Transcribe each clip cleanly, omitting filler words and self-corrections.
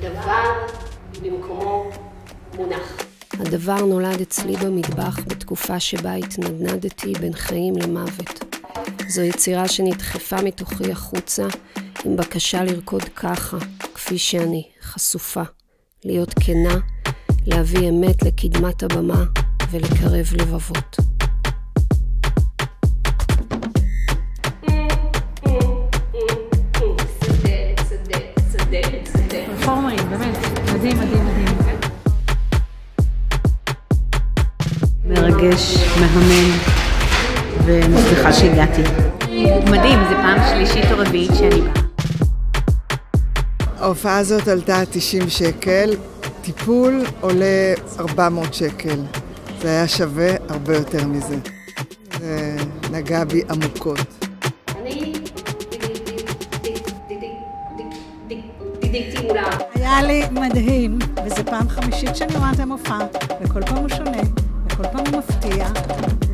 דבר במקומו מונח. הדבר נולד אצלי במטבח בתקופה שבה התנדנדתי בין חיים למוות. זו יצירה שנדחפה מתוכי החוצה עם בקשה לרקוד ככה, כפי שאני, חשופה. להיות כנה, להביא אמת לקדמת הבמה ולקרב לבבות. פרפורמרים, באמת, מדהים, מדהים, מדהים. מרגש, מהמם, ומסליחה שהגעתי. מדהים, זה פעם שלישית או רביעית שאני באה. ההופעה הזאת עלתה 90 שקל, טיפול עולה 400 שקל. זה היה שווה הרבה יותר מזה. זה נגע בי עמוקות. היה לי מדהים, וזה פעם חמישית שאני רואה את המופע, וכל פעם הוא שונה, וכל פעם הוא מפתיע,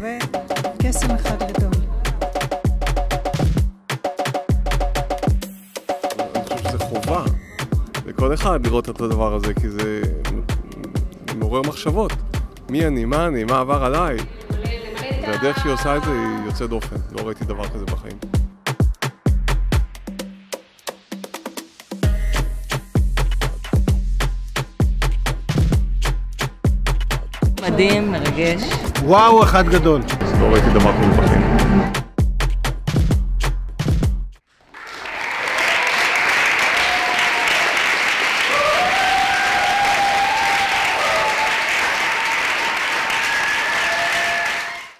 וקסם אחד גדול. אני חושב שזה חובה לכל אחד לראות את הדבר הזה, כי זה מעורר מחשבות. מי אני, מה אני, מה עבר עליי. והדרך שהיא עושה את זה היא יוצאת דופן. לא ראיתי דבר כזה בחיים. מדהים, מרגש. וואו, אחד גדול. לא ראיתי דבר כזה בחיים.